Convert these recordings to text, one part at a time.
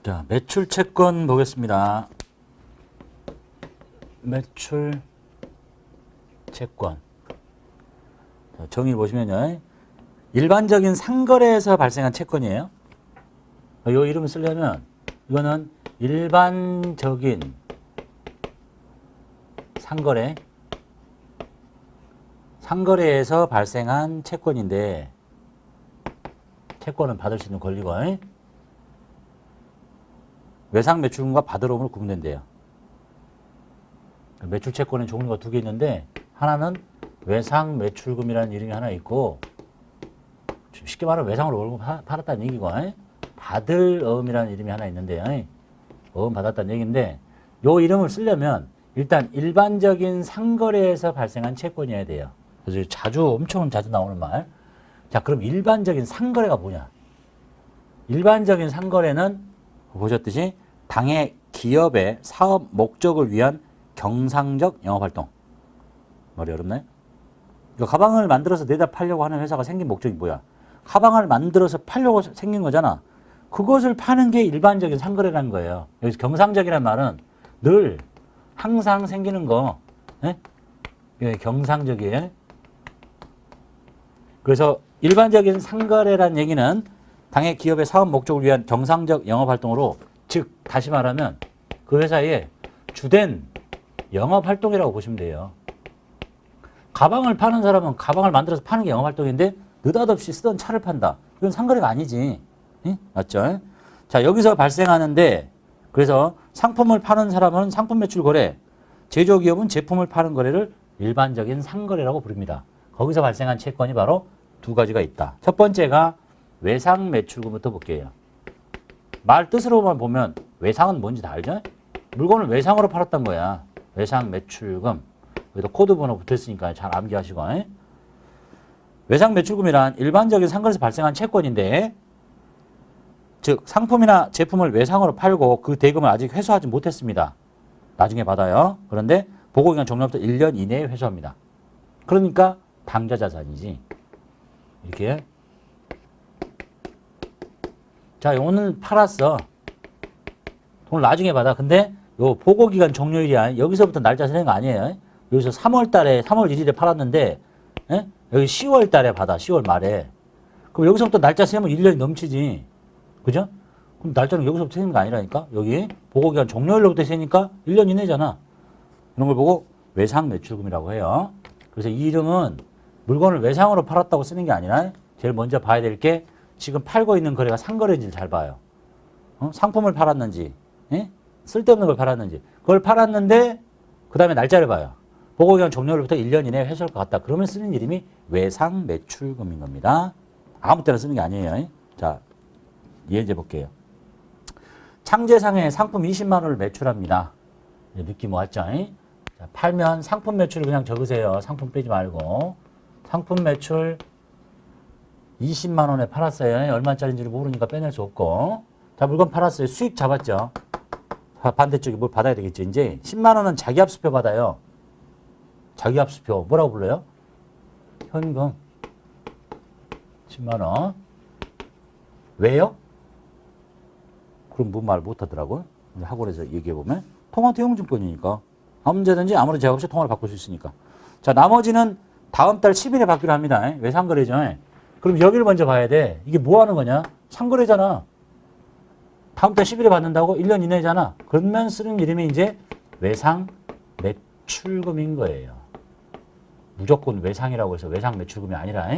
자, 매출 채권 보겠습니다. 매출 채권. 자, 정의 보시면요. 일반적인 상거래에서 발생한 채권이에요. 이 이름을 쓰려면 이거는 일반적인 상거래에서 발생한 채권인데 채권은 받을 수 있는 권리가 외상 매출금과 받으러움으로 구분된대요. 매출 채권은 종류가 두 개 있는데 하나는 외상 매출금이라는 이름이 하나 있고 쉽게 말하면 외상으로 월급 팔았다는 얘기고 받을 어음이라는 이름이 하나 있는데요. 어음 받았다는 얘기인데 요 이름을 쓰려면 일단 일반적인 상거래에서 발생한 채권이어야 돼요. 그래서 엄청 자주 나오는 말. 자, 그럼 일반적인 상거래가 뭐냐? 일반적인 상거래는 보셨듯이 당의 기업의 사업 목적을 위한 경상적 영업활동. 말이 어렵나요? 가방을 만들어서 내다 팔려고 하는 회사가 생긴 목적이 뭐야? 가방을 만들어서 팔려고 생긴 거잖아. 그것을 파는 게 일반적인 상거래라는 거예요. 여기서 경상적이라는 말은 늘 항상 생기는 거. 예, 경상적이에요. 그래서 일반적인 상거래라는 얘기는 당의 기업의 사업 목적을 위한 경상적 영업활동으로, 즉 다시 말하면 그 회사의 주된 영업활동이라고 보시면 돼요. 가방을 파는 사람은 가방을 만들어서 파는 게 영업활동인데 느닷없이 쓰던 차를 판다. 이건 상거래가 아니지. 맞죠? 자, 여기서 발생하는데 그래서 상품을 파는 사람은 상품 매출 거래, 제조기업은 제품을 파는 거래를 일반적인 상거래라고 부릅니다. 거기서 발생한 채권이 바로 두 가지가 있다. 첫 번째가 외상 매출금부터 볼게요. 말 뜻으로만 보면 외상은 뭔지 다 알죠? 물건을 외상으로 팔았던 거야. 외상 매출금. 여기도 코드 번호 붙어있으니까 잘 암기하시고. 외상 매출금이란 일반적인 상거래에서 발생한 채권인데, 즉 상품이나 제품을 외상으로 팔고 그 대금을 아직 회수하지 못했습니다. 나중에 받아요. 그런데 보고기간 종료부터 1년 이내에 회수합니다. 그러니까 당좌자산이지. 이렇게. 자, 오늘 팔았어. 돈을 나중에 받아. 근데 요 보고기간 종료일이야. 여기서부터 날짜 세는 거 아니에요. 여기서 3월 1일에 팔았는데 여기 10월 달에 받아. 10월 말에. 그럼 여기서부터 날짜 세면 1년이 넘치지. 그죠? 그럼 날짜는 여기서부터 세는 거 아니라니까? 여기 보고기간 종료일로부터 세니까 1년 이내잖아. 이런 걸 보고 외상 매출금이라고 해요. 그래서 이 이름은 물건을 외상으로 팔았다고 쓰는 게 아니라 제일 먼저 봐야 될 게 지금 팔고 있는 거래가 상거래인지를 잘 봐요. 상품을 팔았는지, 쓸데없는 걸 팔았는지. 그걸 팔았는데 그 다음에 날짜를 봐요. 보고기간 종료일부터 1년 이내에 회수할 것 같다. 그러면 쓰는 이름이 외상 매출금인 겁니다. 아무 때나 쓰는 게 아니에요. 자, 예제 볼게요. 창제상에 상품 20만 원을 매출합니다. 느낌 왔죠? 자, 팔면 상품 매출 그냥 적으세요. 상품 빼지 말고. 상품 매출 20만 원에 팔았어요. 얼마짜리인지를 모르니까 빼낼 수 없고. 자, 물건 팔았어요. 수익 잡았죠. 반대쪽에 뭘 받아야 되겠죠. 이제 10만 원은 자기합수표 받아요. 자기합수표 뭐라고 불러요? 현금 10만 원. 왜요? 그럼 뭐 말 못하더라고요. 학원에서 얘기해보면 통화대용증권이니까 언제든지 아무런 제약 없이 통화를 바꿀 수 있으니까. 자, 나머지는 다음 달 10일에 받기로 합니다. 왜 상거래죠? 그럼 여기를 먼저 봐야 돼. 이게 뭐 하는 거냐? 상거래잖아. 다음 달 10일에 받는다고? 1년 이내잖아. 그러면 쓰는 이름이 이제 외상 매출금인 거예요. 무조건 외상이라고 해서 외상 매출금이 아니라.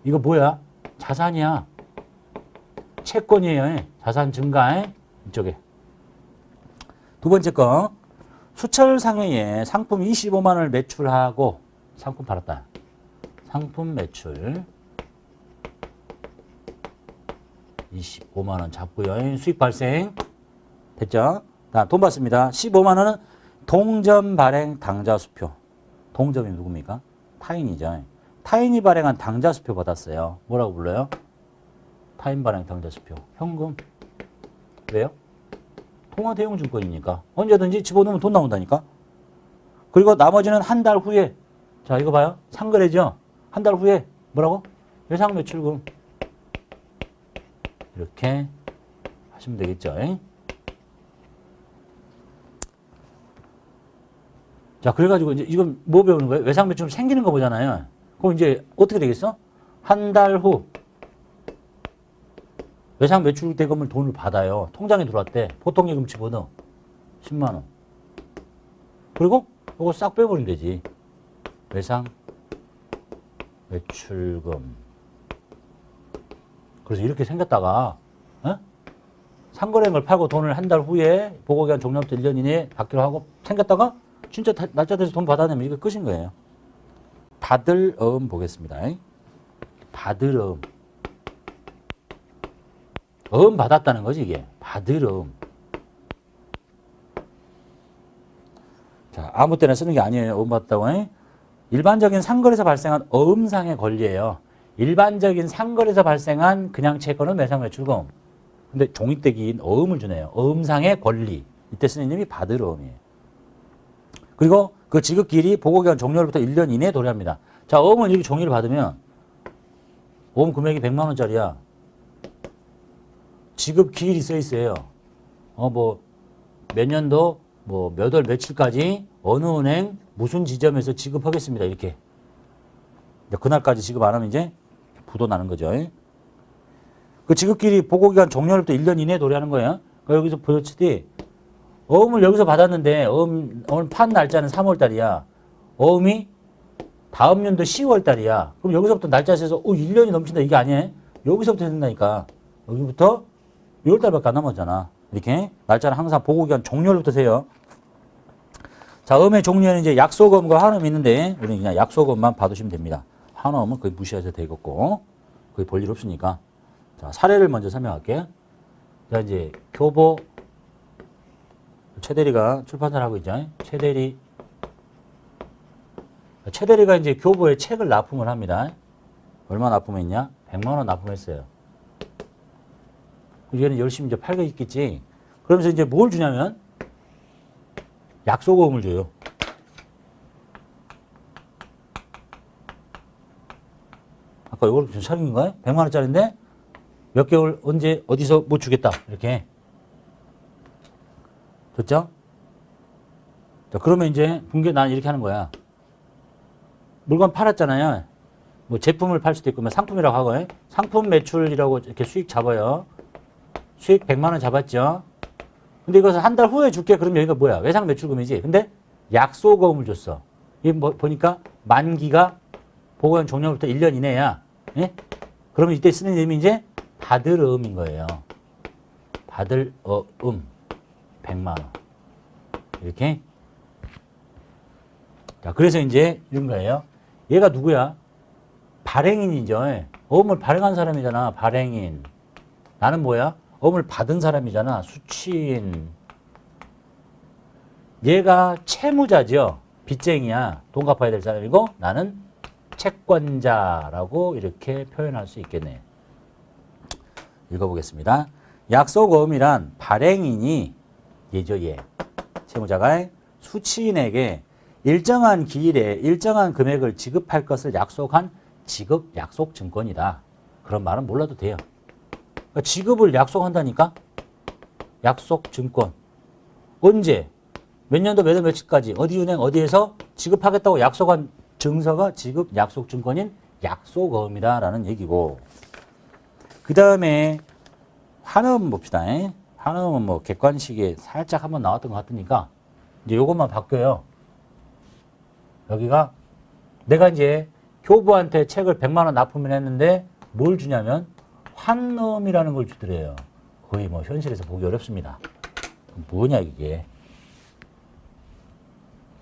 이거 뭐야? 자산이야. 채권이에요. 자산 증가. 이쪽에. 두 번째 거. 수철상해에 상품 25만 원을 매출하고 상품 팔았다. 상품 매출 25만 원 잡고요. 수익 발생. 됐죠? 다음 돈 받습니다. 15만 원은 동점 발행 당좌수표. 동점이 누굽니까? 타인이죠. 타인이 발행한 당좌수표 받았어요. 뭐라고 불러요? 타인 발행 당좌수표. 현금. 왜요? 통화대용증권이니까. 언제든지 집어넣으면 돈 나온다니까. 그리고 나머지는 한 달 후에. 자, 이거 봐요. 상거래죠? 한 달 후에 뭐라고? 외상 매출금. 이렇게 하시면 되겠죠. 잉? 자, 그래가지고 이제 이건 뭐 배우는 거예요? 외상 매출 생기는 거 보잖아요. 그럼 이제 어떻게 되겠어? 한 달 후 외상 매출 대금을 돈을 받아요. 통장에 들어왔대. 보통 예금 집어넣어. 10만 원. 그리고 이거 싹 빼버리면 되지. 외상 매출금. 그래서 이렇게 생겼다가 상거래한 걸 팔고 돈을 한 달 후에 보고기간 종료부터 1년 이내에 받기로 하고 생겼다가 진짜 날짜 돼서 돈 받아내면 이거 끝인 거예요. 받을 어음 보겠습니다. 받을 어음. 어음 받았다는 거지 이게. 받을 어음. 자, 아무 때나 쓰는 게 아니에요. 어음 받았다고. 일반적인 상거래에서 발생한 어음상의 권리예요. 일반적인 상거래에서 발생한 그냥 채권은 외상 매출금. 근데 종이떼기인 어음을 주네요. 어음상의 권리. 이때 쓰는 이름이 받을 어음이에요. 그리고 그 지급기일이 보고기간 종료로부터 1년 이내에 도래합니다. 자, 어음은 이렇게 종이를 받으면 어음 금액이 100만 원짜리야. 지급기일이 써 있어요. 몇 년도 몇 월 며칠까지 어느 은행 무슨 지점에서 지급하겠습니다. 이렇게. 그날까지 지급 안 하면 이제 부도 나는 거죠. 그 지급기일이 보고기간 종료로부터 1년 이내에 도래하는 거예요. 그러니까 여기서 보여주듯이 어음을 여기서 받았는데 어음 판 날짜는 3월 달이야. 어음이 다음 연도 10월 달이야. 그럼 여기서부터 날짜 세서 1년이 넘친다 이게 아니에요? 여기서부터 된다니까. 여기부터 6월 달밖에 안 남았잖아. 이렇게 날짜는 항상 보고기간 종료로부터 세요. 자, 어음의 종류에는 이제 약속어음과 한어음이 있는데 우리는 그냥 약속어음만 봐두시면 됩니다. 한어음은 거의 무시하셔도 되겠고 거의 볼 일 없으니까. 자, 사례를 먼저 설명할게요. 자, 이제 교보 최대리가 출판사를 하고 있죠. 최대리가 이제 교보에 책을 납품을 합니다. 얼마 납품했냐? 100만 원 납품했어요. 얘는 열심히 이제 팔고 있겠지. 그러면서 이제 뭘 주냐면 약속어음을 줘요. 아까 이걸 좀 사귄 거예요? 100만 원짜리인데 몇 개월 언제 어디서 못 주겠다. 이렇게. 됐죠? 자, 그러면 이제 난 이렇게 하는 거야. 물건 팔았잖아요. 뭐 제품을 팔 수도 있고, 상품이라고 하고, 상품 매출이라고 이렇게 수익 잡아요. 수익 100만 원 잡았죠? 근데 이것을 한 달 후에 줄게. 그럼 여기가 뭐야? 외상 매출금이지. 근데 약속어음을 줬어. 이게 보니까 만기가 보고기간 종료부터 1년 이내야. 예? 그러면 이때 쓰는 이름이 이제 받을 어음인 거예요. 받을 어음. 100만 원. 이렇게. 자, 그래서 이제 이런 거예요. 얘가 누구야? 발행인이죠. 어음을 발행한 사람이잖아. 발행인. 나는 뭐야? 어음을 받은 사람이잖아. 수취인. 얘가 채무자죠. 빚쟁이야. 돈 갚아야 될 사람이고 나는 채권자라고 이렇게 표현할 수 있겠네요. 읽어보겠습니다. 약속어음이란 발행인이 얘죠, 얘. 채무자가 수취인에게 일정한 기일에 일정한 금액을 지급할 것을 약속한 지급 약속 증권이다. 그런 말은 몰라도 돼요. 그러니까 지급을 약속한다니까? 약속 증권. 언제? 몇 년도 몇 월 며칠까지 어디 은행 어디에서 지급하겠다고 약속한 증서가 지급 약속 증권인 약속어음이다라는 얘기고. 그 다음에 한어음 봅시다. 한어음은 뭐 객관식에 살짝 한번 나왔던 것 같으니까 이제 요것만 바뀌어요. 여기가 내가 이제 교부한테 책을 100만 원 납품을 했는데 뭘 주냐면 환어음이라는 걸 주더래요. 거의 뭐 현실에서 보기 어렵습니다. 뭐냐 이게.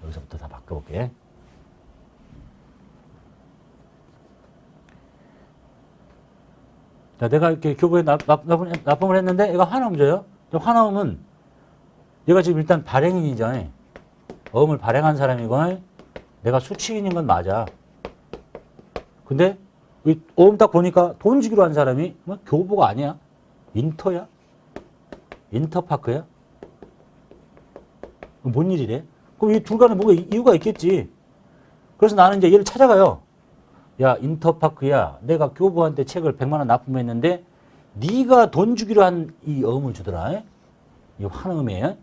여기서부터 다 바꿔볼게. 자, 내가 이렇게 교부에 납품을 했는데 얘가 환어음 줘요. 환어음은 얘가 지금 일단 발행인이죠. 어음을 발행한 사람이고 내가 수취인인 건 맞아. 근데 이 어음 딱 보니까 돈 주기로 한 사람이 뭐 교보가 아니야. 인터야? 인터파크야? 뭔 일이래? 그럼 이 둘 간에 뭐가 이유가 있겠지. 그래서 나는 이제 얘를 찾아가요. 야, 인터파크야. 내가 교부한테 책을 100만 원 납품했는데 네가 돈 주기로 한 이 어음을 주더라. 이 환음에.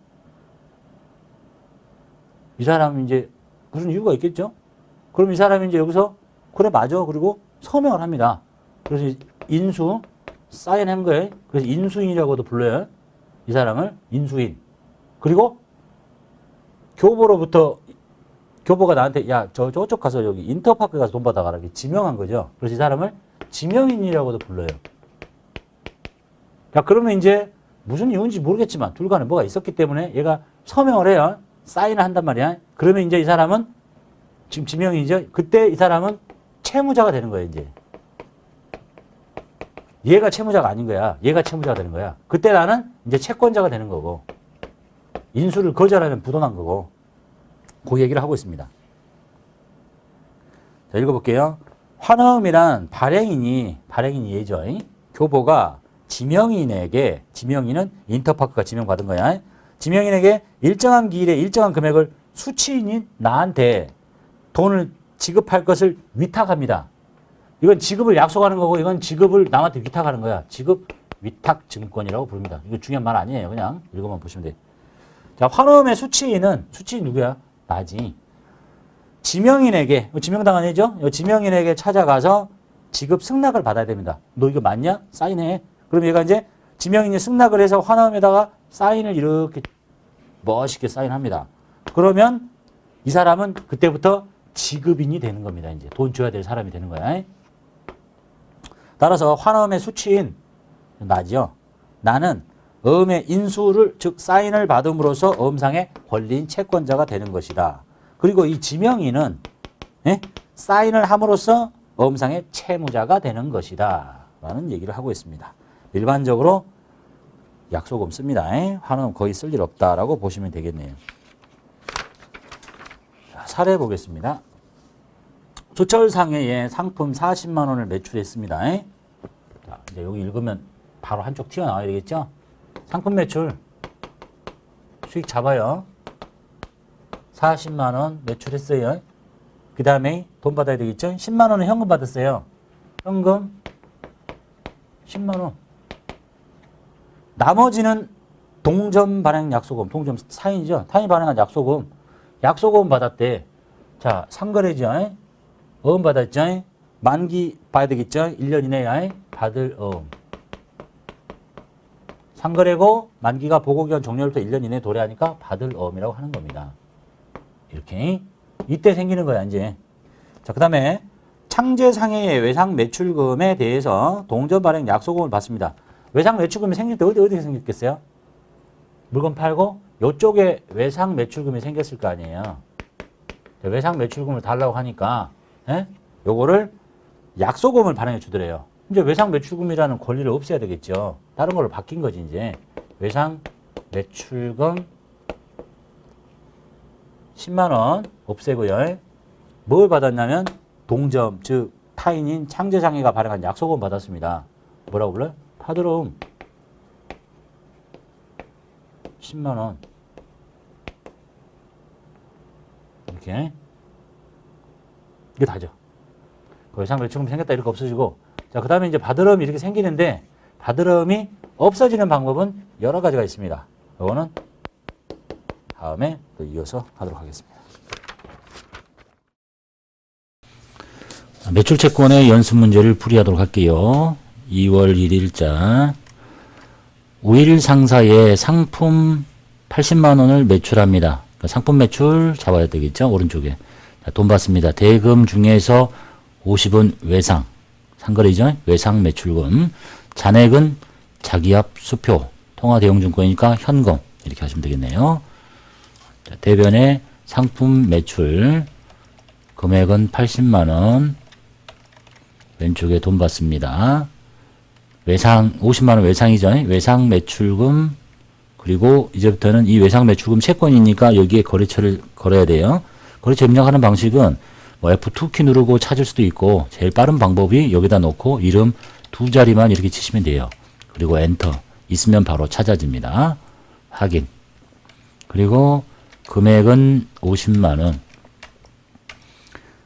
이 사람이 이제 무슨 이유가 있겠죠? 그럼 이 사람이 이제 여기서 그래 맞아. 그리고 서명을 합니다. 그래서 인수 사인한 거예요. 그래서 인수인이라고도 불러요. 이 사람을 인수인. 그리고 교보로부터 교보가 나한테 야 저쪽 가서 여기 인터파크 가서 돈 받아가라 이렇게 지명한 거죠. 그래서 이 사람을 지명인이라고도 불러요. 자 그러면 이제 무슨 이유인지 모르겠지만 둘 간에 뭐가 있었기 때문에 얘가 서명을 해요. 사인을 한단 말이야. 그러면 이제 이 사람은 지금 지명인이죠. 그때 이 사람은 채무자가 되는 거예요. 이제 얘가 채무자가 아닌 거야. 얘가 채무자가 되는 거야. 그때 나는 이제 채권자가 되는 거고 인수를 거절하면 부도난 거고 그 얘기를 하고 있습니다. 자 읽어볼게요. 환음이란 발행인이 예죠. 교보가 지명인에게 지명인은 인터파크가 지명받은 거야. 지명인에게 일정한 기일에 일정한 금액을 수취인인 나한테 돈을 지급할 것을 위탁합니다. 이건 지급을 약속하는 거고 이건 지급을 남한테 위탁하는 거야. 지급 위탁 증권이라고 부릅니다. 이거 중요한 말 아니에요. 그냥 읽어만 보시면 돼. 자, 환음의 수취인은 수취인 누구야? 나지. 지명인에게 지명당한 애죠. 지명인에게 찾아가서 지급 승낙을 받아야 됩니다. 너 이거 맞냐? 사인해. 그럼 얘가 이제 지명인이 승낙을 해서 환음에다가 사인을 이렇게 멋있게 사인합니다. 그러면 이 사람은 그때부터 지급인이 되는 겁니다. 이제 돈 줘야 될 사람이 되는 거야. 따라서 환음의 수취인 나죠. 나는 어음의 인수를 즉 사인을 받음으로써 어음상의 권리인 채권자가 되는 것이다. 그리고 이 지명인은 사인을 함으로써 어음상의 채무자가 되는 것이다. 라는 얘기를 하고 있습니다. 일반적으로 약속음 씁니다. 환음 거의 쓸 일 없다라고 보시면 되겠네요. 자, 사례 보겠습니다. 조철상해에 상품 40만 원을 매출했습니다. 자, 이제 여기 읽으면 바로 한쪽 튀어나와야 되겠죠? 상품 매출 수익 잡아요. 40만 원 매출했어요. 그 다음에 돈 받아야 되겠죠? 10만 원은 현금 받았어요. 현금 10만 원. 나머지는 동점 발행 약속금, 동점 사인이죠. 타인 발행한 약속금, 약속금 받았대. 자, 상거래죠. 어음 받았죠. 만기 봐야 되겠죠. 1년 이내에 받을 어음. 상거래고 만기가 보고기간 종료로부터 1년 이내에 도래하니까 받을 어음이라고 하는 겁니다. 이렇게 이때 생기는 거야 이제. 자, 그 다음에 창제상해의 외상 매출금에 대해서 동전 발행 약속금을 받습니다. 외상 매출금이 생길 때 어디에 생겼겠어요? 물건 팔고 이쪽에 외상 매출금이 생겼을 거 아니에요. 외상 매출금을 달라고 하니까 요거를 약속금을 발행해 주더래요. 이제 외상 매출금이라는 권리를 없애야 되겠죠. 다른 걸로 바뀐 거지 이제. 외상 매출금 10만 원 없애고요. 뭘 받았냐면 동점 즉 타인인 창제상해가 발행한 약속금 받았습니다. 뭐라고 불러요? 파드럼 10만 원 이렇게 이게 다죠. 외상 매출금이 생겼다 이렇게 없어지고 자, 그 다음에 이제 받으럼이 이렇게 생기는데 받으럼이 없어지는 방법은 여러 가지가 있습니다. 이거는 다음에 또 이어서 하도록 하겠습니다. 매출채권의 연습 문제를 풀이하도록 할게요. 2월 1일자 5일 상사에 상품 80만 원을 매출합니다. 그러니까 상품 매출 잡아야 되겠죠. 오른쪽에. 자, 돈 받습니다. 대금 중에서 50은 외상. 상거래이죠. 외상 매출금. 잔액은 자기압 수표. 통화대용증권이니까 현금. 이렇게 하시면 되겠네요. 자, 대변에 상품 매출. 금액은 80만 원. 왼쪽에 돈 받습니다. 외상 50만 원 외상이죠. 외상 매출금. 그리고 이제부터는 이 외상 매출금 채권이니까 여기에 거래처를 걸어야 돼요. 거래처 입력하는 방식은 뭐 F2키 누르고 찾을 수도 있고 제일 빠른 방법이 여기다 놓고 이름 두 자리만 이렇게 치시면 돼요. 그리고 엔터 있으면 바로 찾아집니다. 확인. 그리고 금액은 50만 원.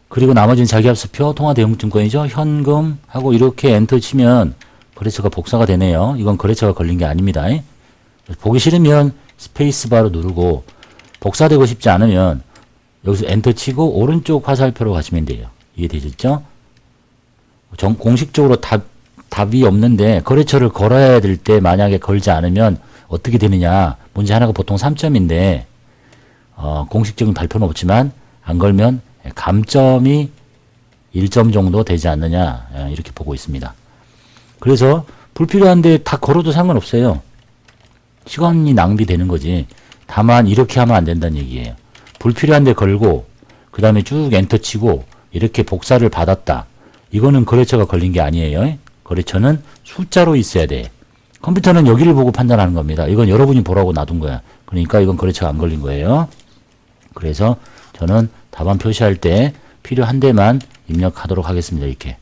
그리고 나머지는 자기압수표 통화대용증권이죠. 현금 하고 이렇게 엔터 치면 거래처가 복사가 되네요. 이건 거래처가 걸린 게 아닙니다. 보기 싫으면 스페이스바로 누르고 복사되고 싶지 않으면 여기서 엔터 치고 오른쪽 화살표로 가시면 돼요. 이해되셨죠? 공식적으로 답이 없는데 거래처를 걸어야 될 때 만약에 걸지 않으면 어떻게 되느냐. 문제 하나가 보통 3점인데 공식적인 발표는 없지만 안 걸면 감점이 1점 정도 되지 않느냐 이렇게 보고 있습니다. 그래서 불필요한데 다 걸어도 상관없어요. 시간이 낭비되는 거지. 다만 이렇게 하면 안 된다는 얘기예요. 불필요한데 걸고 그 다음에 쭉 엔터 치고 이렇게 복사를 받았다. 이거는 거래처가 걸린 게 아니에요. 거래처는 숫자로 있어야 돼. 컴퓨터는 여기를 보고 판단하는 겁니다. 이건 여러분이 보라고 놔둔 거야. 그러니까 이건 거래처가 안 걸린 거예요. 그래서 저는 답안 표시할 때 필요한 데만 입력하도록 하겠습니다. 이렇게.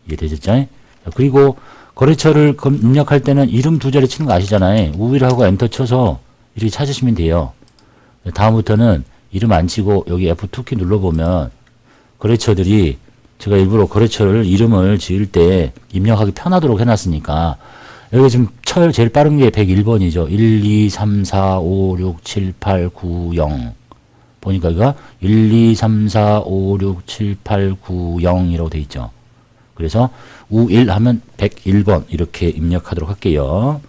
이해되셨죠? 그리고 거래처를 입력할 때는 이름 두 자리 치는 거 아시잖아요. 우위하고 엔터 쳐서 이렇게 찾으시면 돼요. 다음부터는 이름 안 치고 여기 F2키 눌러보면 거래처들이 제가 일부러 거래처를 이름을 지을 때 입력하기 편하도록 해놨으니까 여기 지금 제일 빠른 게 101번이죠. 1, 2, 3, 4, 5, 6, 7, 8, 9, 0 보니까 이거 1, 2, 3, 4, 5, 6, 7, 8, 9, 0이라고 돼 있죠. 그래서 U1 하면 101번 이렇게 입력하도록 할게요.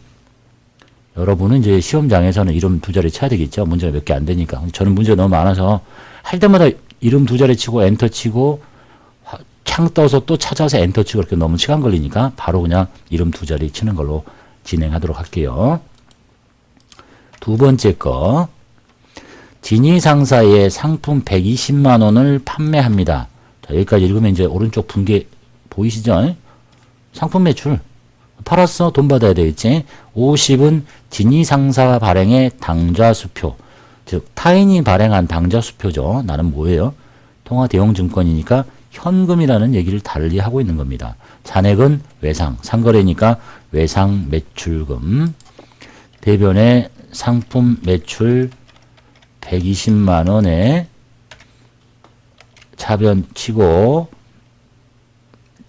여러분은 이제 시험장에서는 이름 두 자리 쳐야 되겠죠. 문제가 몇 개 안 되니까. 저는 문제가 너무 많아서 할 때마다 이름 두 자리 치고 엔터 치고 창 떠서 또 찾아서 엔터 치고 이렇게 너무 시간 걸리니까 바로 그냥 이름 두 자리 치는 걸로 진행하도록 할게요. 두 번째 거. 진위 상사에 상품 120만 원을 판매합니다. 자, 여기까지 읽으면 이제 오른쪽 분계 보이시죠? 상품 매출. 팔았어. 돈 받아야 되겠지. 50은 진위 상사 발행의 당좌수표. 즉 타인이 발행한 당좌수표죠. 나는 뭐예요? 통화 대형 증권이니까 현금이라는 얘기를 달리 하고 있는 겁니다. 잔액은 외상. 상거래니까 외상 매출금. 대변에 상품 매출 120만 원에 차변 치고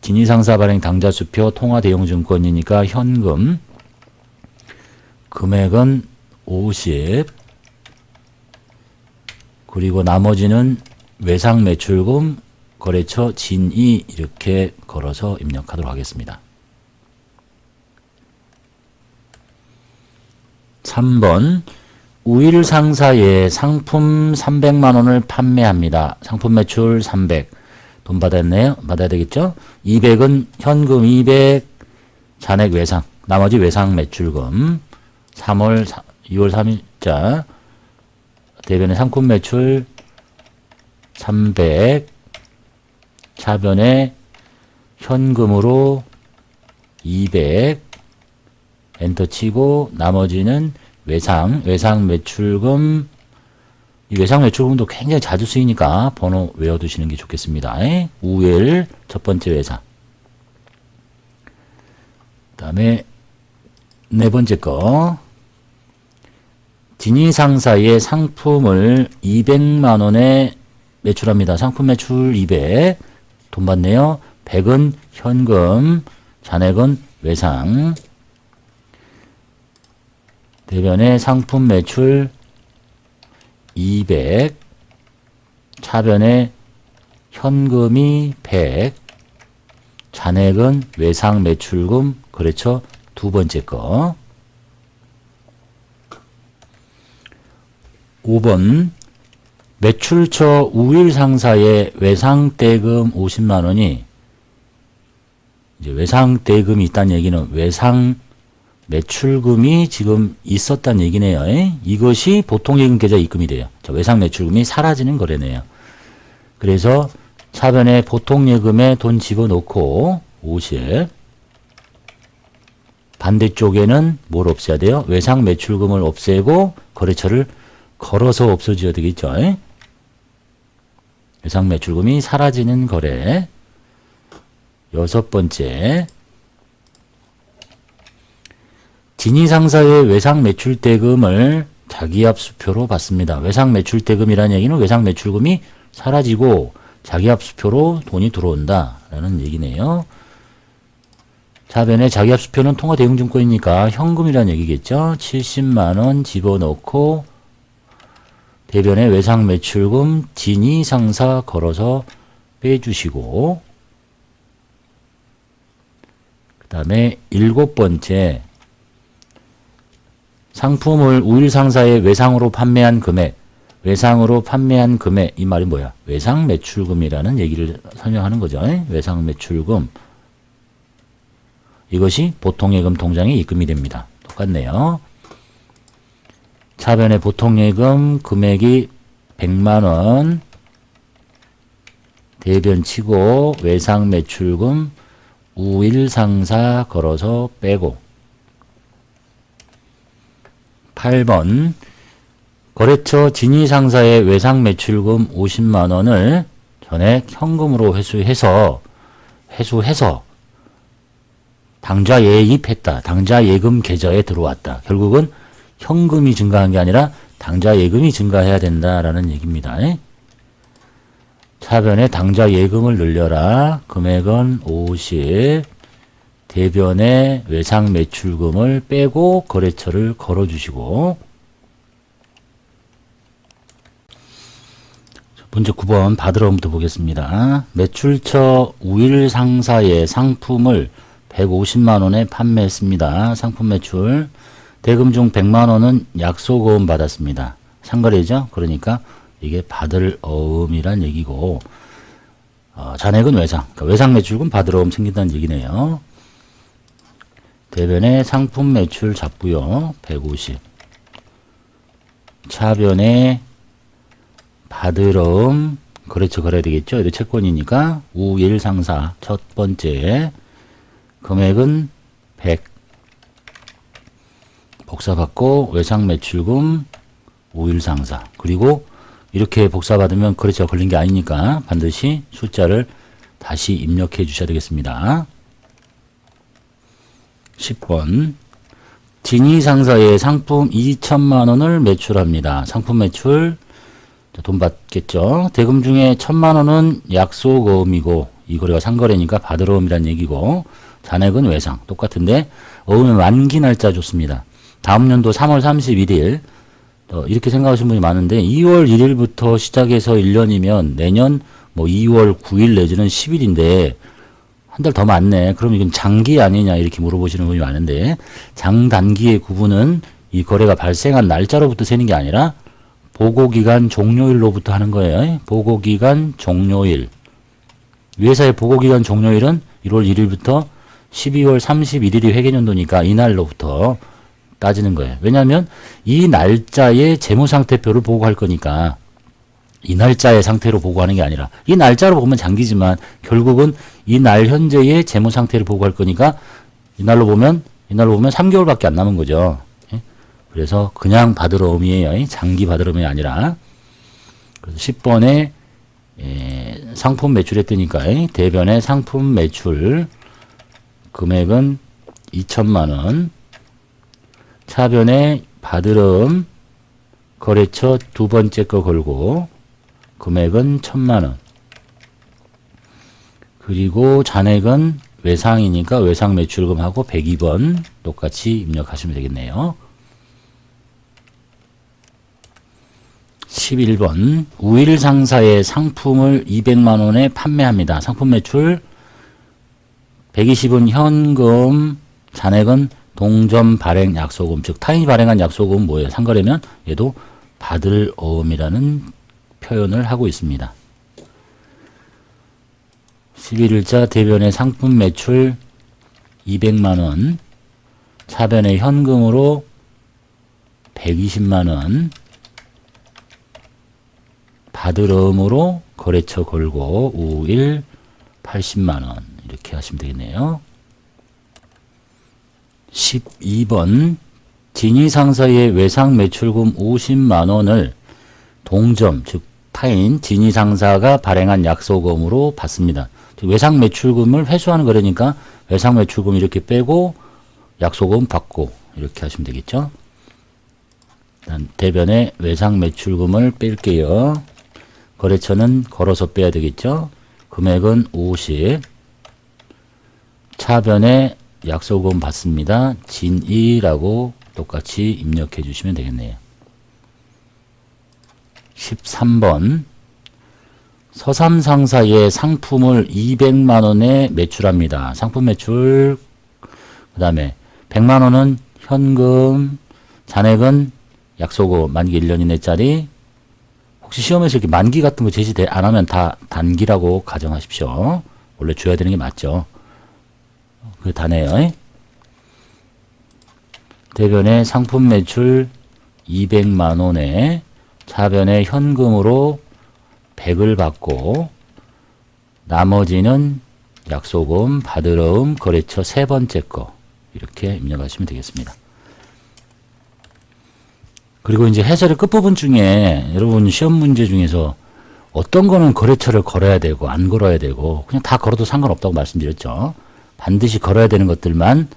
진위상사 발행 당좌수표 통화 대형증권이니까 현금 금액은 50 그리고 나머지는 외상 매출금 거래처 진위 이렇게 걸어서 입력하도록 하겠습니다. 3번 우일 상사에 상품 300만 원을 판매합니다. 상품 매출 300. 돈 받았네요. 받아야 되겠죠? 200은 현금 200, 잔액 외상. 나머지 외상 매출금. 2월 3일자 대변의 상품 매출 300. 차변에 현금으로 200. 엔터 치고 나머지는 외상 매출금. 이 외상 매출금도 굉장히 자주 쓰이니까 번호 외워두시는 게 좋겠습니다. 우일 첫 번째 외상. 그 다음에 네 번째 거. 진위상사의 상품을 200만 원에 매출합니다. 상품 매출 200. 돈 받네요. 100은 현금, 잔액은 외상. 대변에 상품 매출 200, 차변에 현금이 100, 잔액은 외상 매출금, 그렇죠? 두 번째 거. 5번 매출처 우일 상사의 외상 대금 50만 원이 이제 외상 대금이 있다는 얘기는 외상 매출금이 지금 있었다는 얘기네요. 이것이 보통예금 계좌 입금이 돼요. 외상 매출금이 사라지는 거래네요. 그래서 차변에 보통예금에 돈 집어넣고 50 반대쪽에는 뭘 없애야 돼요? 외상 매출금을 없애고 거래처를 걸어서 없어져야 되겠죠. 외상 매출금이 사라지는 거래. 여섯 번째 진위상사의 외상 매출대금을 자기압수표로 받습니다. 외상 매출대금이라는 얘기는 외상 매출금이 사라지고 자기압수표로 돈이 들어온다 라는 얘기네요. 차변에 자기합수표는 통화대금증권이니까 현금이라는 얘기겠죠. 70만원 집어넣고 대변에 외상매출금 진위상사 걸어서 빼주시고 그 다음에 7번째 상품을 우일상사에 외상으로 판매한 금액 외상으로 판매한 금액 이 말이 뭐야? 외상매출금이라는 얘기를 설명하는 거죠. 외상매출금 이것이 보통예금 통장에 입금이 됩니다. 똑같네요. 차변의 보통예금 금액이 100만원 대변 치고 외상매출금 우일상사 걸어서 빼고 8번 거래처 진위상사의 외상매출금 50만원을 전액 현금으로 회수해서 당좌예입했다. 당좌예금 계좌에 들어왔다. 결국은 현금이 증가한 게 아니라 당좌예금이 증가해야 된다라는 얘기입니다. 차변에 당좌예금을 늘려라. 금액은 50. 대변에 외상매출금을 빼고 거래처를 걸어주시고 문제 9번 받으러부터 보겠습니다. 매출처 우일상사의 상품을 150만원에 판매했습니다. 상품 매출 대금 중 100만원은 약소거음 받았습니다. 상거래죠. 그러니까 이게 받을 어음이란 얘기고 잔액은 외상, 그러니까 외상매출금 받을 어음 생긴다는 얘기네요. 대변에 상품 매출 잡고요. 150 차변에 받을 어음 거래처 걸어야 되겠죠. 이거 채권이니까 우일상사 첫 번째 금액은 100 복사받고 외상매출금 우일상사 그리고 이렇게 복사받으면 거래처가 걸린 게 아니니까 반드시 숫자를 다시 입력해 주셔야 되겠습니다. 10번 진위상사의 상품 2천만원을 매출합니다. 상품 매출 돈 받겠죠. 대금 중에 1,000만원은 약소거음이고 이 거래가 상거래니까 받을 어음이란 얘기고 잔액은 외상 똑같은데 어음의 만기 날짜 좋습니다. 다음 연도 3월 31일 이렇게 생각하시는 분이 많은데 2월 1일부터 시작해서 1년이면 내년 뭐 2월 9일 내지는 10일인데 한 달 더 많네. 그럼 이건 장기 아니냐 이렇게 물어보시는 분이 많은데 장단기의 구분은 이 거래가 발생한 날짜로부터 세는 게 아니라 보고기간 종료일로부터 하는 거예요. 보고기간 종료일 이 회사의 보고기간 종료일은 1월 1일부터 12월 31일이 회계연도니까 이날로부터 따지는 거예요. 왜냐하면 이 날짜의 재무상태표를 보고할 거니까 이 날짜의 상태로 보고하는 게 아니라 이 날짜로 보면 장기지만 결국은 이 날 현재의 재무상태를 보고할 거니까 이날로 보면 3개월밖에 안 남은 거죠. 그래서 그냥 받을 어음이에요. 장기 받을 어음이 아니라. 그래서 10번에 상품 매출에 뜨니까 대변의 상품 매출 금액은 2천만원 차변에 받을 어음 거래처 두 번째 거 걸고 금액은 1,000만원 그리고 잔액은 외상이니까 외상매출금하고 102번 똑같이 입력하시면 되겠네요. 11번 우일상사의 상품을 200만원에 판매합니다. 상품 매출 120은 현금 잔액은 동점 발행 약소금 즉 타인이 발행한 약소금은 뭐예요? 상거래면 얘도 받을 어음이라는 표현을 하고 있습니다. 11일자 대변의 상품 매출 200만원 차변의 현금으로 120만원 받을 어음으로 거래처 걸고 우일 80만원 이렇게 하시면 되겠네요. 12번 진위상사의 외상매출금 50만원을 동점 즉 타인 진위상사가 발행한 약소금으로 받습니다. 외상매출금을 회수하는 거라니까 외상매출금 이렇게 빼고 약소금 받고 이렇게 하시면 되겠죠. 일단 대변에 외상매출금을 뺄게요. 거래처는 걸어서 빼야 되겠죠. 금액은 50 차변에 약소금 받습니다. 진이라고 똑같이 입력해 주시면 되겠네요. 13번 서삼상사의 상품을 200만원에 매출합니다. 상품 매출, 그 다음에 100만원은 현금, 잔액은 약소금 만기 1년 이내짜리. 혹시 시험에서 이렇게 만기 같은 거 제시 안 하면 다 단기라고 가정하십시오. 원래 줘야 되는 게 맞죠. 그 다네요. 대변에 상품 매출 200만원에 차변에 현금으로 100을 받고 나머지는 약소금, 받으러움, 거래처 세 번째 거 이렇게 입력하시면 되겠습니다. 그리고 이제 해설의 끝부분 중에 여러분 시험 문제 중에서 어떤 거는 거래처를 걸어야 되고 안 걸어야 되고 그냥 다 걸어도 상관없다고 말씀드렸죠. 반드시 걸어야 되는 것들만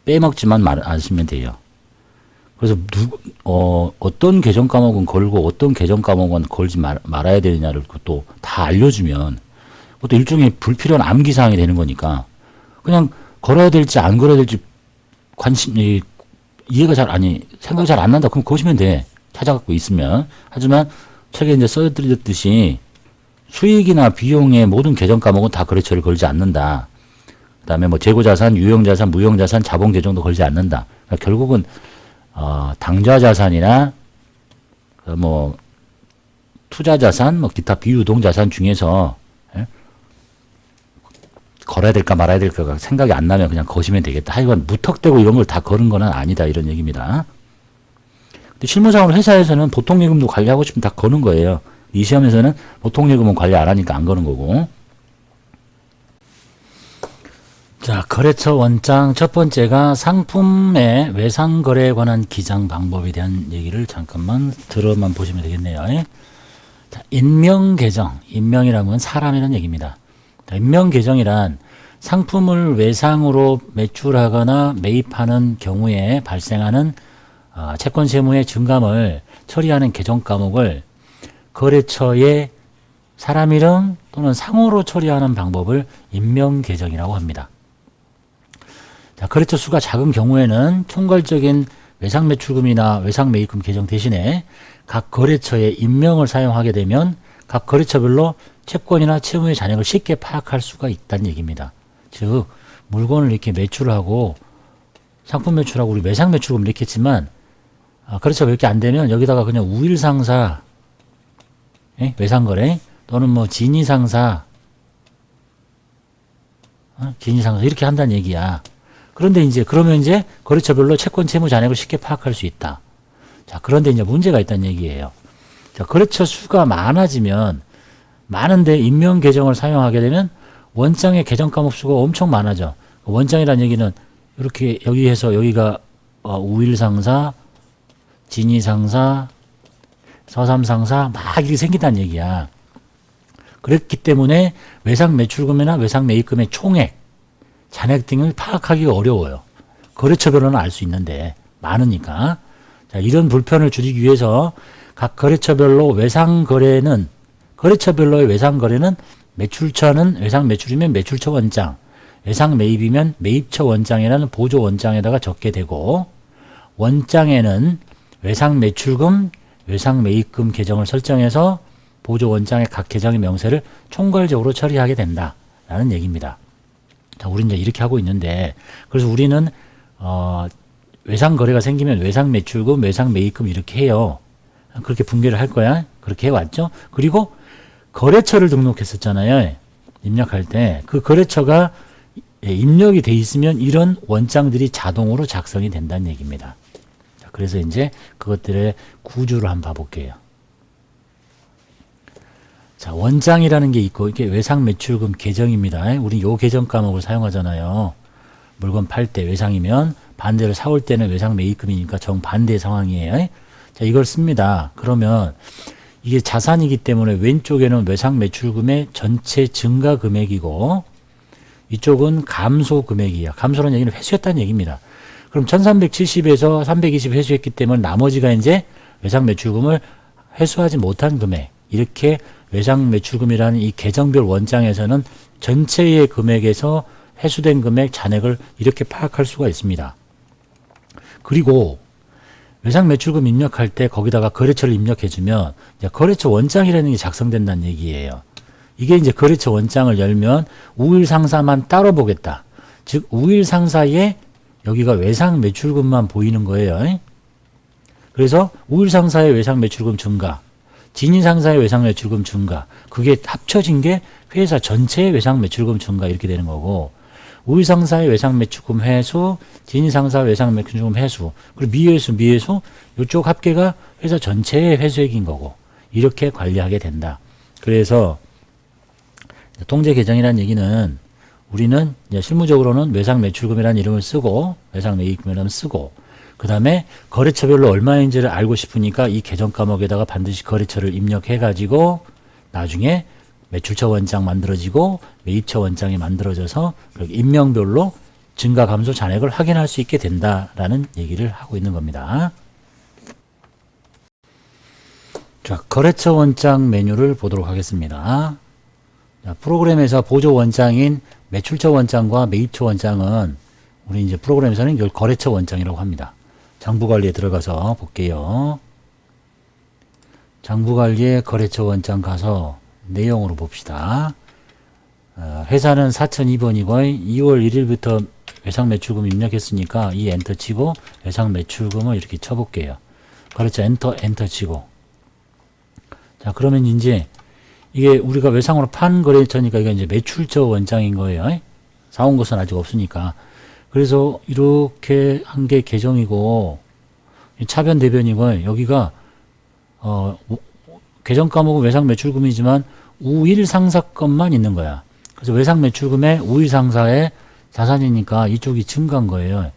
빼먹지만 않으시면 돼요. 그래서 어떤 계정 과목은 걸고 어떤 계정 과목은 걸지 말아야 되느냐를 또 다 알려주면 그것도 일종의 불필요한 암기사항이 되는 거니까 그냥 걸어야 될지 안 걸어야 될지 이해가 생각이 잘 안 난다. 그럼 거시면 돼. 찾아갖고 있으면. 하지만 책에 이제 써드렸듯이 수익이나 비용의 모든 계정 과목은 다 거래처를 걸지 않는다. 그 다음에 뭐 재고자산, 유형자산, 무형자산, 자본계정도 걸지 않는다. 그러니까 결국은 당좌자산이나 뭐 투자자산, 뭐 기타 비유동자산 중에서 걸어야 될까 말아야 될까가 생각이 안 나면 그냥 거시면 되겠다. 하여간 무턱대고 이런 걸 다 거는 건 아니다 이런 얘기입니다. 근데 실무상으로 회사에서는 보통예금도 관리하고 싶으면 다 거는 거예요. 이 시험에서는 보통예금은 관리 안 하니까 안 거는 거고. 자, 거래처 원장 첫 번째가 상품의 외상거래에 관한 기장 방법에 대한 얘기를 잠깐만 들어만 보시면 되겠네요. 자, 인명계정, 인명이라는 건 사람이라는 얘기입니다. 자, 인명계정이란 상품을 외상으로 매출하거나 매입하는 경우에 발생하는 채권 세무의 증감을 처리하는 계정 과목을 거래처의 사람 이름 또는 상호로 처리하는 방법을 인명계정이라고 합니다. 자, 거래처 수가 작은 경우에는 총괄적인 외상매출금이나 외상매입금 계정 대신에 각 거래처의 인명을 사용하게 되면 각 거래처별로 채권이나 채무의 잔액을 쉽게 파악할 수가 있다는 얘기입니다. 즉 물건을 이렇게 매출하고 상품 매출하고 우리 외상매출금 이렇게 했지만 거래처가 이렇게 안 되면 여기다가 그냥 우일상사 외상거래 또는 뭐 진위상사 진위상사 이렇게 한다는 얘기야. 그런데 그러면 이제 거래처별로 채권 채무 잔액을 쉽게 파악할 수 있다. 자, 그런데 이제 문제가 있다는 얘기예요. 자, 거래처 수가 많은데 인명 계정을 사용하게 되면 원장의 계정 과목 수가 엄청 많아져. 원장이라는 얘기는 이렇게 여기에서 여기가 우일상사, 진위상사, 서삼상사 막 이렇게 생긴다는 얘기야. 그렇기 때문에 외상매출금이나 외상매입금의 총액, 잔액 등을 파악하기가 어려워요. 거래처별로는 알 수 있는데 많으니까. 자, 이런 불편을 줄이기 위해서 각 거래처별로 거래처별로의 외상거래는 매출처는 외상매출이면 매출처 원장, 외상매입이면 매입처 원장이라는 보조 원장에다가 적게 되고 원장에는 외상매출금, 외상매입금 계정을 설정해서 보조 원장의 각 계정의 명세를 총괄적으로 처리하게 된다라는 얘기입니다. 자, 우리는 이제 이렇게 하고 있는데, 그래서 우리는, 외상거래가 생기면 외상매출금, 외상매입금 이렇게 해요. 그렇게 분괴를 할 거야. 그렇게 해왔죠. 그리고 거래처를 등록했었잖아요. 입력할 때. 그 거래처가 입력이 돼 있으면 이런 원장들이 자동으로 작성이 된다는 얘기입니다. 자, 그래서 이제 그것들의 구조를 한번 봐볼게요. 자, 원장이라는 게 있고 이게 외상매출금 계정입니다. 우리 요 계정 과목을 사용하잖아요. 물건 팔 때 외상이면 반대로 사올 때는 외상매입금이니까 정반대 상황이에요. 자, 이걸 씁니다. 그러면 이게 자산이기 때문에 왼쪽에는 외상매출금의 전체 증가 금액이고 이쪽은 감소 금액이야. 감소라는 얘기는 회수했다는 얘기입니다. 그럼 1370에서 320 회수했기 때문에 나머지가 이제 외상매출금을 회수하지 못한 금액. 이렇게 외상매출금이라는 이 계정별 원장에서는 전체의 금액에서 회수된 금액, 잔액을 이렇게 파악할 수가 있습니다. 그리고 외상 매출금 입력할 때 거기다가 거래처를 입력해주면 이제 거래처 원장이라는 게 작성된다는 얘기예요. 이게 이제 거래처 원장을 열면 우일 상사만 따로 보겠다. 즉 우일 상사에 여기가 외상 매출금만 보이는 거예요. 그래서 우일 상사의 외상 매출금 증가, 진인 상사의 외상 매출금 증가, 그게 합쳐진 게 회사 전체의 외상 매출금 증가 이렇게 되는 거고, 우일 상사의 외상 매출금 회수, 진인 상사 외상 매출금 회수, 그리고 미회수 이쪽 합계가 회사 전체의 회수액인 거고, 이렇게 관리하게 된다. 그래서 통제 계정이라는 얘기는 우리는 이제 실무적으로는 외상 매출금이라는 이름을 쓰고, 외상 매입금이라는 쓰고, 그 다음에 거래처별로 얼마인지를 알고 싶으니까 이 계정 과목에다가 반드시 거래처를 입력해가지고 나중에 매출처 원장 만들어지고 매입처 원장이 만들어져서 임명별로 증가 감소 잔액을 확인할 수 있게 된다라는 얘기를 하고 있는 겁니다. 자, 거래처 원장 메뉴를 보도록 하겠습니다. 자, 프로그램에서 보조 원장인 매출처 원장과 매입처 원장은 우리 이제 프로그램에서는 이걸 거래처 원장이라고 합니다. 장부관리에 들어가서 볼게요. 장부관리에 거래처 원장 가서 내용으로 봅시다. 회사는 4002번이고 2월 1일부터 외상 매출금 입력했으니까 이 엔터 치고 외상 매출금을 이렇게 쳐볼게요. 거래처 엔터 치고. 자, 그러면 이제 이게 우리가 외상으로 판 거래처니까 이게 이제 매출처 원장인 거예요. 사온 것은 아직 없으니까. 그래서 이렇게 한 게 계정이고 차변 대변이고 여기가 계정 과목은 외상 매출금이지만 우일 상사 것만 있는 거야. 그래서 외상 매출금에 우일 상사의 자산이니까 이쪽이 증가한 거예요.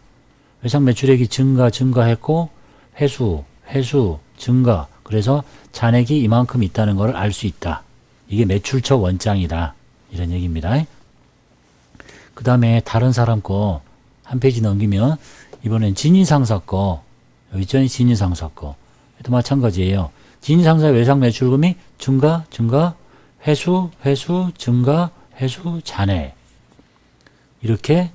외상 매출액이 증가했고 회수 증가. 그래서 잔액이 이만큼 있다는 걸 알 수 있다. 이게 매출처 원장이다. 이런 얘기입니다. 그 다음에 다른 사람 거 한 페이지 넘기면 이번엔 진인상사 거 여기 있죠? 진인상사 거 또 마찬가지예요. 진인상사의 외상 매출금이 증가 회수 증가 회수 잔액 이렇게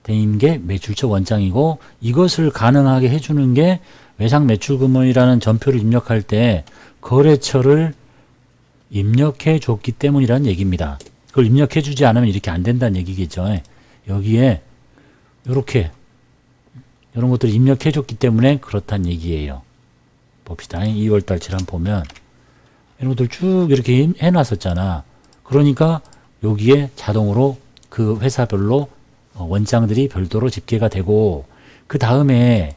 된 게 매출처 원장이고 이것을 가능하게 해주는 게 외상 매출금이라는 전표를 입력할 때 거래처를 입력해 줬기 때문이라는 얘기입니다. 그걸 입력해 주지 않으면 이렇게 안 된다는 얘기겠죠. 여기에 이렇게 이런 것들을 입력해 줬기 때문에 그렇다는 얘기예요. 봅시다. 2월달치 한번 보면 이런 것들 쭉 이렇게 해놨었잖아. 그러니까 여기에 자동으로 그 회사별로 원장들이 별도로 집계가 되고 그 다음에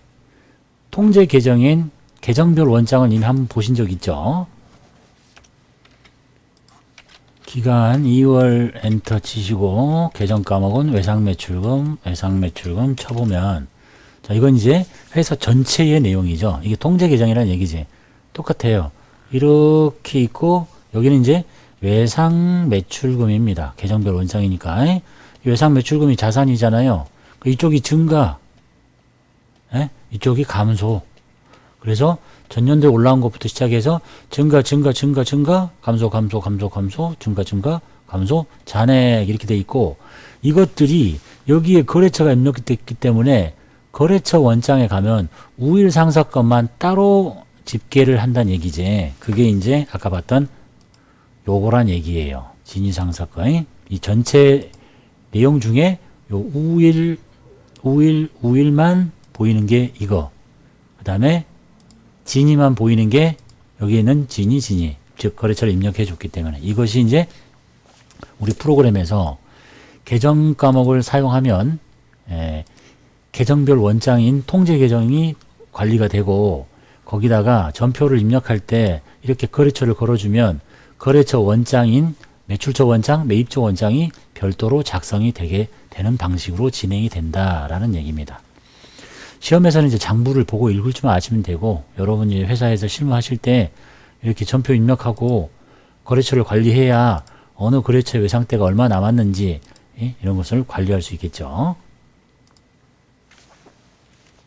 통제 계정인 계정별 원장을 이미 한번 보신 적 있죠? 기간 2월 엔터 치시고 계정 과목은 외상 매출금 쳐보면 자 이건 이제 회사 전체의 내용이죠. 이게 통제 계정이라는 얘기지. 똑같아요. 이렇게 있고 여기는 이제 외상 매출금입니다. 계정별 원장이니까 외상 매출금이 자산이잖아요. 이쪽이 증가, 이쪽이 감소. 그래서 전년도에 올라온 것부터 시작해서 증가, 감소, 증가, 감소, 잔액 이렇게 돼 있고 이것들이 여기에 거래처가 입력됐기 때문에 거래처 원장에 가면 우일 상사 것만 따로 집계를 한다는 얘기지. 그게 이제 아까 봤던 요거란 얘기예요. 진위 상사 거. 이 전체 내용 중에 요 우일만 보이는 게 이거. 그 다음에 진위만 보이는 게 여기에는 진위 즉 거래처를 입력해 줬기 때문에 이것이 이제 우리 프로그램에서 계정 과목을 사용하면 계정별 원장인 통제 계정이 관리가 되고 거기다가 전표를 입력할 때 이렇게 거래처를 걸어주면 거래처 원장인 매출처 원장, 매입처 원장이 별도로 작성이 되게 되는 방식으로 진행이 된다라는 얘기입니다. 시험에서는 이제 장부를 보고 읽을 줄만 아시면 되고 여러분이 회사에서 실무하실 때 이렇게 전표 입력하고 거래처를 관리해야 어느 거래처의 외상대가 얼마 남았는지 이런 것을 관리할 수 있겠죠.